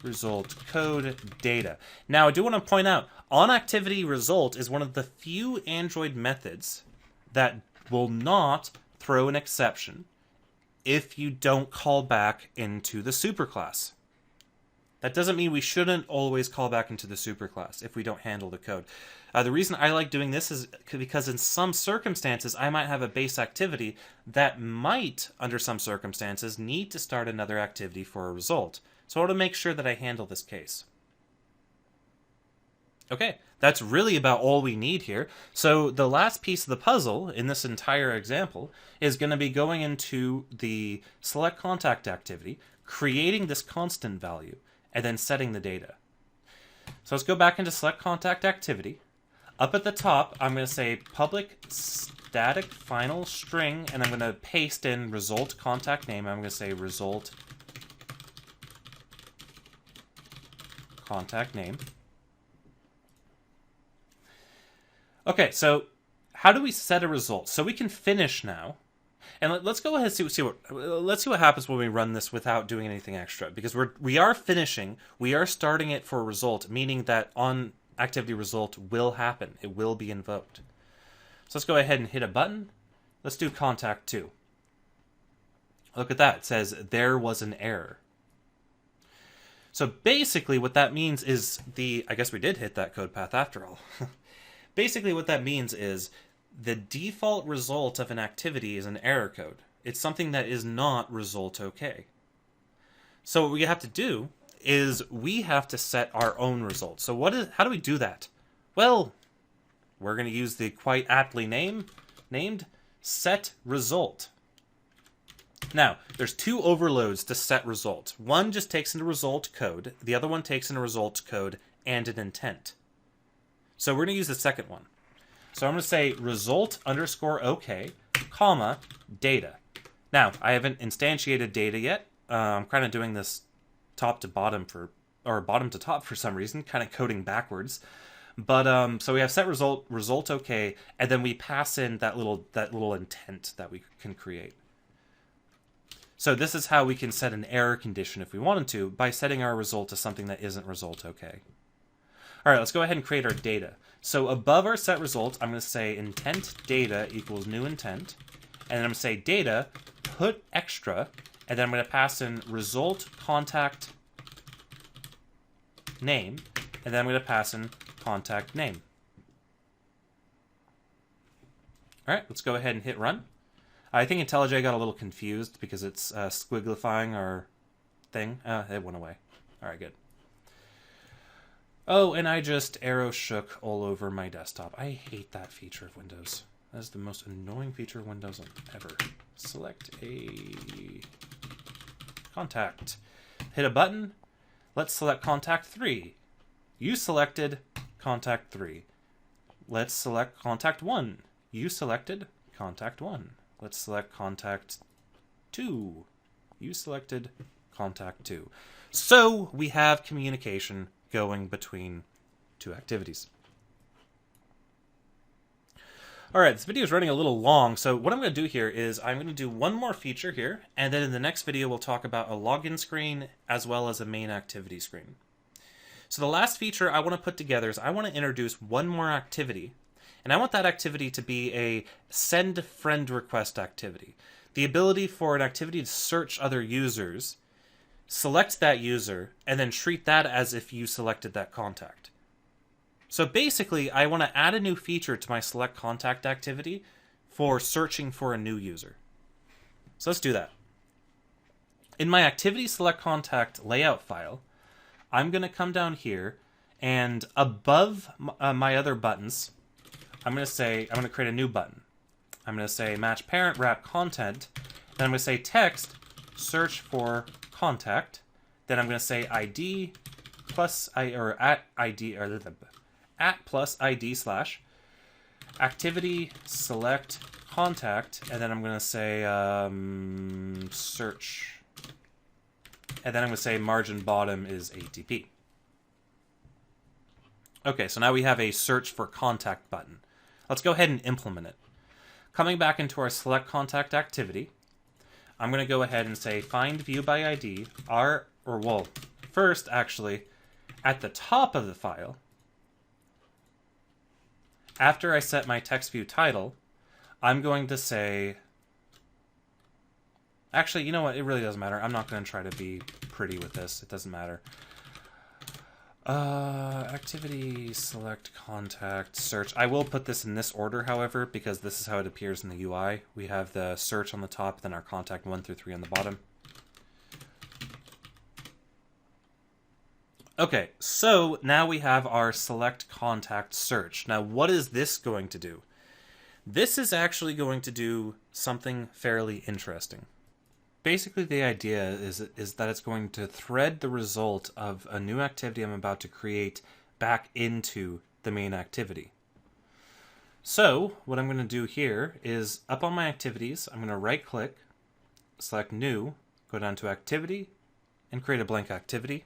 result code data. Now, I do want to point out, onActivity result is one of the few Android methods that will not throw an exception if you don't call back into the superclass. That doesn't mean we shouldn't always call back into the superclass if we don't handle the code. The reason I like doing this is because in some circumstances, I might have a base activity that might, under some circumstances, need to start another activity for a result. So I want to make sure that I handle this case. Okay, that's really about all we need here. So the last piece of the puzzle in this entire example is going to be going into the select contact activity, creating this constant value, and then setting the data. So let's go back into select contact activity. Up at the top, I'm going to say public static final string, and I'm going to paste in result contact name. I'm going to say result contact name. Okay, so how do we set a result? So we can finish now. And let's go ahead and see what happens when we run this without doing anything extra, because we are finishing, we are starting it for a result, meaning that on activity result will happen. It will be invoked. So let's go ahead and hit a button. Let's do contact 2. Look at that. It says there was an error. So basically what that means is I guess we did hit that code path after all. Basically what that means is the default result of an activity is an error code. It's something that is not result okay. So what we have to do is we have to set our own result. So how do we do that? Well, we're going to use the quite aptly named set result. Now, there's 2 overloads to set result. One just takes in a result code. The other one takes in a result code and an intent. So we're going to use the second one. So I'm going to say result underscore OK, comma, data. Now, I haven't instantiated data yet. I'm kind of doing this top to bottom or bottom to top for some reason, kind of coding backwards. But so we have set result OK, and then we pass in that little intent that we can create. So this is how we can set an error condition if we wanted to, by setting our result to something that isn't result OK. All right, let's go ahead and create our data. So above our set result, I'm going to say intent data equals new intent, and then I'm going to say data put extra, and then I'm going to pass in result contact name, and then I'm going to pass in contact name. All right, let's go ahead and hit run. I think IntelliJ got a little confused because it's squiglifying our thing. It went away. All right, good. Oh, and I just arrow shook all over my desktop. I hate that feature of Windows. That is the most annoying feature of Windows ever. Select a contact. Hit a button. Let's select contact 3. You selected contact 3. Let's select contact 1. You selected contact 1. Let's select contact 2. You selected contact 2. So we have communication going between two activities. All right, this video is running a little long, so what I'm going to do here is I'm going to do one more feature here, and then in the next video we'll talk about a login screen as well as a main activity screen. So the last feature I want to put together is I want to introduce one more activity, and I want that activity to be a send friend request activity. The ability for an activity to search other users, select that user, and then treat that as if you selected that contact. So basically, I want to add a new feature to my select contact activity for searching for a new user. So let's do that. In my activity select contact layout file, I'm going to come down here, and above my other buttons, I'm going to create a new button. I'm going to say match parent wrap content. Then I'm going to say text search for contact. Then I'm going to say ID plus at plus ID slash activity select contact, and then I'm going to say search, and then I'm going to say margin bottom is ATP. Okay, so now we have a search for contact button. Let's go ahead and implement it. Coming back into our select contact activity, I'm going to go ahead and say find view by ID, first actually, at the top of the file, after I set my text view title, I'm going to say, actually, you know what? It really doesn't matter. I'm not going to try to be pretty with this. It doesn't matter. Activity, select, contact, search. I will put this in this order, however, because this is how it appears in the UI. We have the search on the top, then our contact 1 through 3 on the bottom. Okay, so now we have our select contact search. Now, what is this going to do? This is actually going to do something fairly interesting. Basically, the idea is that it's going to thread the result of a new activity I'm about to create back into the main activity. So, what I'm going to do here is, up on my activities, I'm going to right-click, select New, go down to Activity, and create a blank activity.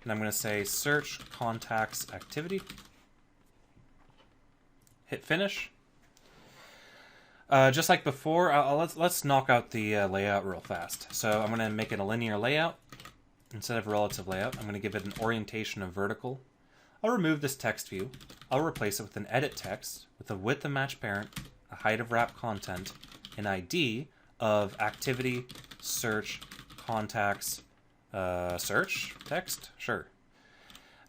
And I'm going to say Search Contacts Activity. Hit Finish. Just like before, let's knock out the layout real fast. So I'm going to make it a linear layout instead of a relative layout. I'm going to give it an orientation of vertical. I'll remove this text view. I'll replace it with an edit text with a width of match parent, a height of wrap content, an ID of activity, search, contacts, search, text, sure.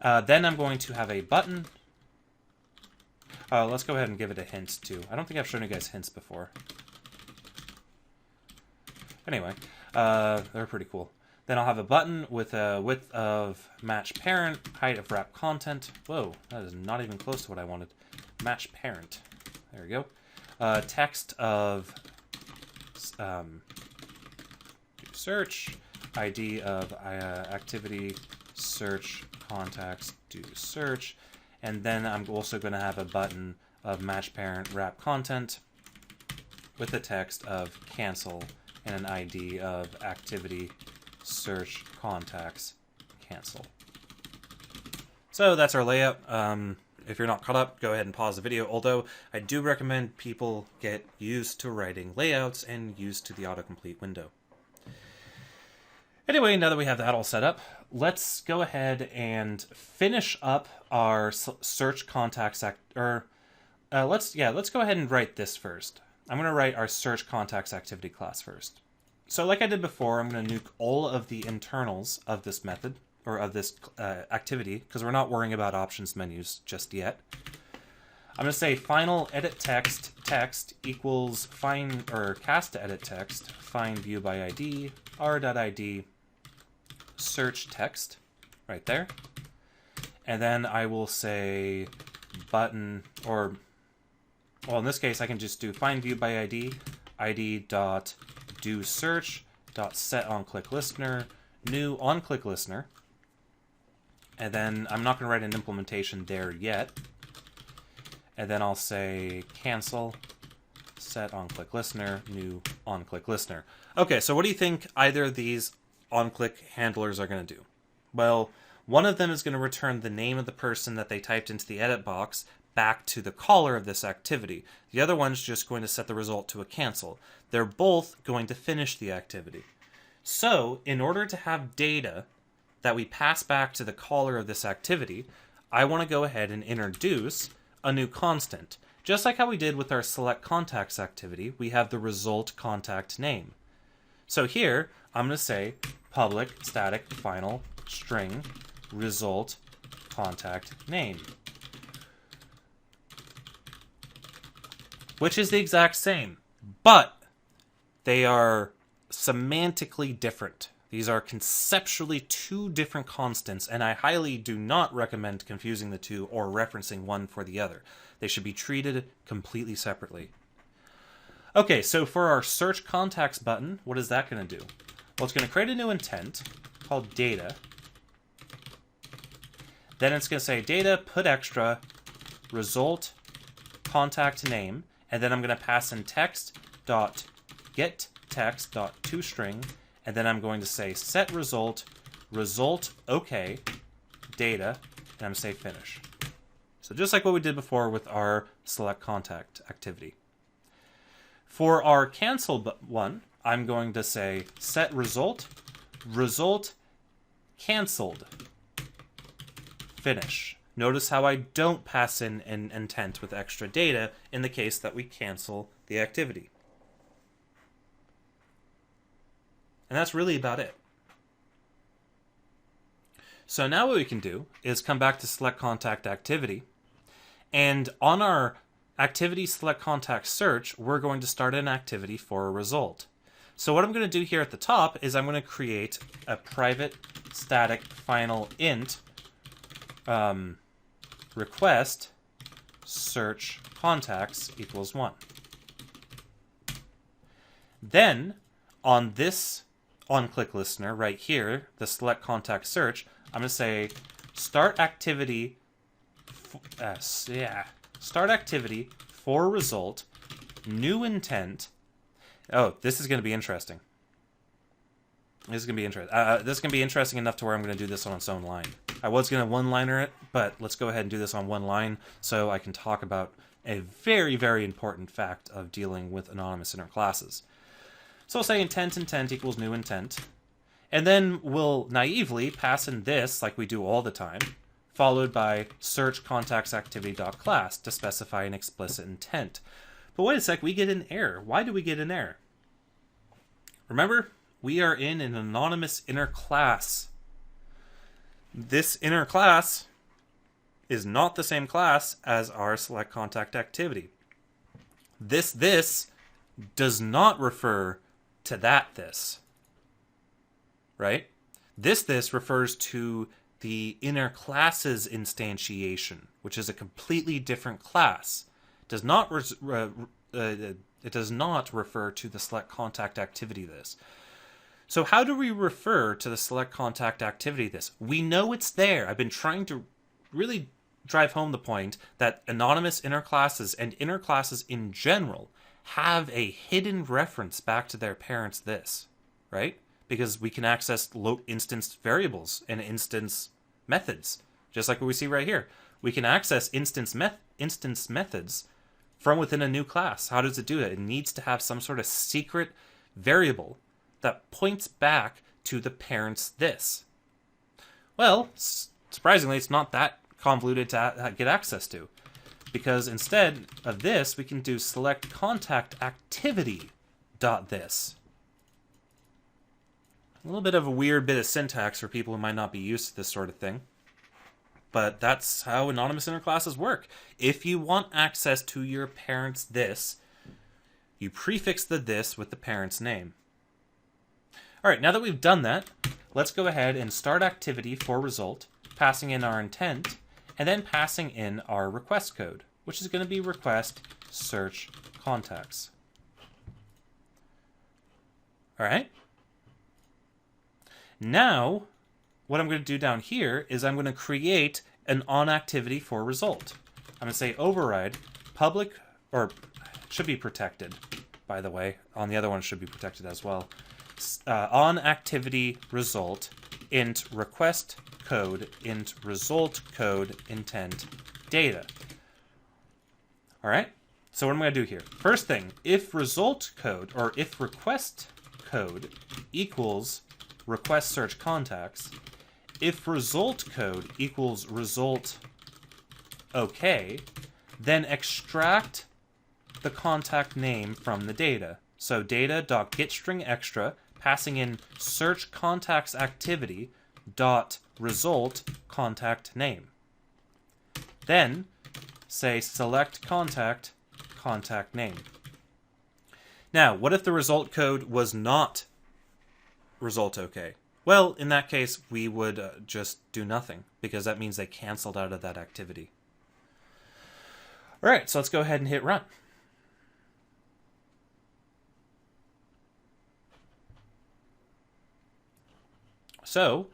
Then I'm going to have a button. Let's go ahead and give it a hint, too. I don't think I've shown you guys hints before. Anyway, they're pretty cool. Then I'll have a button with a width of match parent, height of wrap content. Whoa, that is not even close to what I wanted. Match parent. There we go. Text of search, ID of activity, search, contacts, do search. And then I'm also going to have a button of match parent wrap content with the text of cancel and an ID of activity search contacts cancel. So that's our layout. If you're not caught up, go ahead and pause the video, although I do recommend people get used to writing layouts and used to the autocomplete window. Anyway, now that we have that all set up, let's go ahead and finish up our search contacts let's go ahead and write this first. I'm going to write our search contacts activity class first. So like I did before, I'm going to nuke all of the internals of this method, or of this activity, because we're not worrying about options menus just yet. I'm going to say final edit text equals find, or cast to edit text, find view by ID, r.id, search text, right there. And then I will say button, or, well, in this case, I can just do find view by ID, id.do search, .set on click listener, new on click listener. And then I'm not going to write an implementation there yet. And then I'll say cancel, set on click listener, new on click listener. Okay, so what do you think either of these on click handlers are going to do? Well, one of them is going to return the name of the person that they typed into the edit box back to the caller of this activity. The other one's just going to set the result to a cancel. They're both going to finish the activity. So, in order to have data that we pass back to the caller of this activity, I want to go ahead and introduce a new constant. Just like how we did with our select contacts activity, we have the result contact name. So here, I'm going to say public static final string result contact name, which is the exact same, but they are semantically different. These are conceptually two different constants, and I highly do not recommend confusing the two or referencing one for the other. They should be treated completely separately. Okay, so for our search contacts button, what is that going to do? Well, it's going to create a new intent called data. Then it's going to say data put extra result contact name, and then I'm going to pass in text dot get text dot toString, and then I'm going to say set result okay data, and I'm going to say finish. So just like what we did before with our select contact activity. For our cancel one, I'm going to say set result canceled finish. Notice how I don't pass in an intent with extra data in the case that we cancel the activity. And that's really about it. So now what we can do is come back to select contact activity, and on our activity select contact search, we're going to start an activity for a result. So what I'm going to do here at the top is I'm going to create a private static final int request search contacts equals 1. Then on this on click listener right here, the select contact search, I'm going to say start activity start activity for result new intent. Oh, this is going to be interesting. This is going to be interesting enough to where I'm going to do this on its own line. I was going to one-liner it, but let's go ahead and do this on one line so I can talk about a very, very important fact of dealing with anonymous inner classes. So I'll say intent equals new intent, and then we'll naively pass in this like we do all the time, followed by search contacts activity.class to specify an explicit intent. But wait a sec, we get an error. Why do we get an error? Remember, we are in an anonymous inner class. This inner class is not the same class as our select contact activity. This does not refer to this, right? This refers to the inner class's instantiation, which is a completely different class. It does not refer to the select contact activity this. So how do we refer to the select contact activity this? We know it's there. I've been trying to really drive home the point that anonymous inner classes and inner classes in general have a hidden reference back to their parents this, right? Because we can access instance variables and instance methods, just like what we see right here. We can access instance methods from within a new class. How does it do that? It needs to have some sort of secret variable that points back to the parents this. Well, surprisingly, it's not that convoluted to get access to, because instead of this, we can do select contact activity dot this. A little bit of a weird bit of syntax for people who might not be used to this sort of thing. But that's how anonymous inner classes work. If you want access to your parents' this, you prefix the this with the parent's name. All right, now that we've done that, let's go ahead and start activity for result, passing in our intent, and then passing in our request code, which is going to be request search contacts. All right. Now, what I'm going to do down here is I'm going to create an onActivity for result. I'm going to say override public, or should be protected, by the way. On the other one should be protected as well. OnActivity result int request code int result code intent data. All right. So what am I going to do here? First thing, if result code or if request code equals request search contacts, if result code equals result okay, then extract the contact name from the data. So data.getStringExtra, passing in search contacts activity dot result contact name. Then say select contact name. Now, what if the result code was not result okay? Well, in that case, we would just do nothing, because that means they canceled out of that activity. All right, so let's go ahead and hit run. So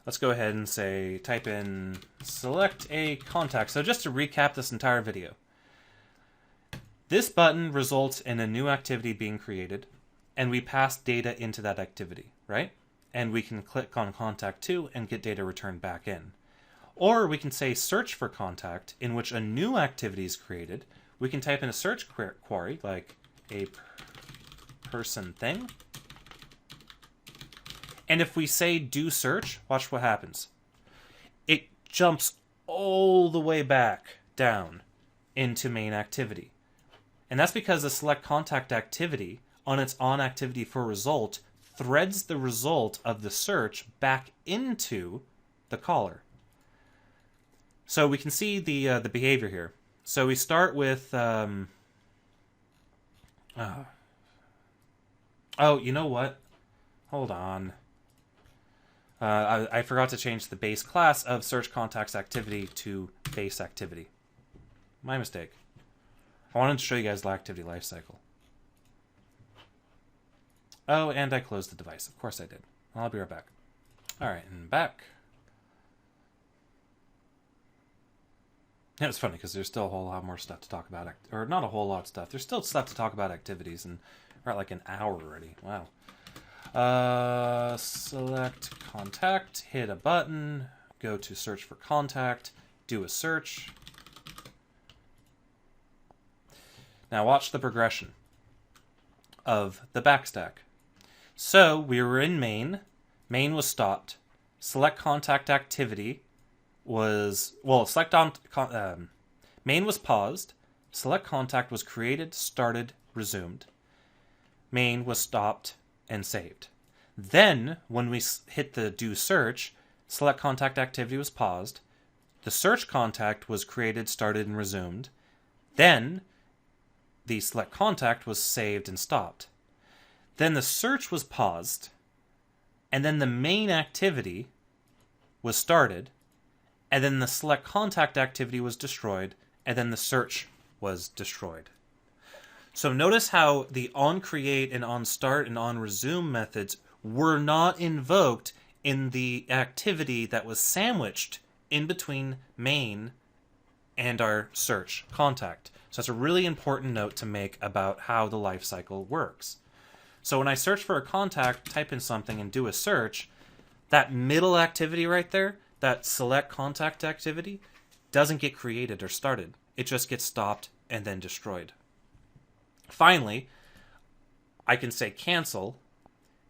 let's go ahead and say, type in select a contact. So just to recap this entire video, this button results in a new activity being created, and we pass data into that activity, right? And we can click on contact 2 and get data returned back in. Or we can say search for contact, in which a new activity is created. We can type in a search query, like a person thing. And if we say do search, watch what happens. It jumps all the way back down into main activity. And that's because the select contact activity on its onActivity for result threads the result of the search back into the caller. So we can see the behavior here. So we start with oh, you know what? Hold on. I forgot to change the base class of search contacts activity to base activity. My mistake. I wanted to show you guys the activity lifecycle. Oh, and I closed the device. Of course I did. I'll be right back. All right, and back. Yeah, it's funny because there's still a whole lot more stuff to talk about. Or not a whole lot of stuff. There's still stuff to talk about activities, and we're at like an hour already. Wow. Select contact, hit a button, go to search for contact, do a search. Now watch the progression of the backstack. So we were in main. Main was stopped. Select contact activity was, well, main was paused. Select contact was created, started, resumed. Main was stopped and saved. Then, when we hit the do search, select contact activity was paused. The search contact was created, started, and resumed. Then, the select contact was saved and stopped. Then the search was paused, and then the main activity was started, and then the select contact activity was destroyed, and then the search was destroyed. So notice how the onCreate and onStart and onResume methods were not invoked in the activity that was sandwiched in between main and our search contact. So that's a really important note to make about how the lifecycle works. So when I search for a contact, type in something and do a search, that middle activity right there, that select contact activity, doesn't get created or started. It just gets stopped and then destroyed. Finally, I can say cancel,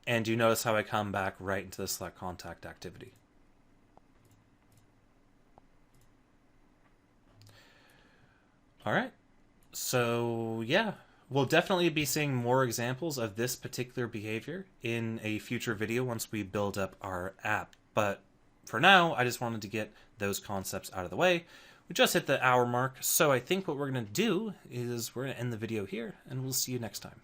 and you notice how I come back right into the select contact activity. All right. So yeah, we'll definitely be seeing more examples of this particular behavior in a future video once we build up our app. But for now, I just wanted to get those concepts out of the way. We just hit the hour mark, so I think what we're going to do is we're going to end the video here, and we'll see you next time.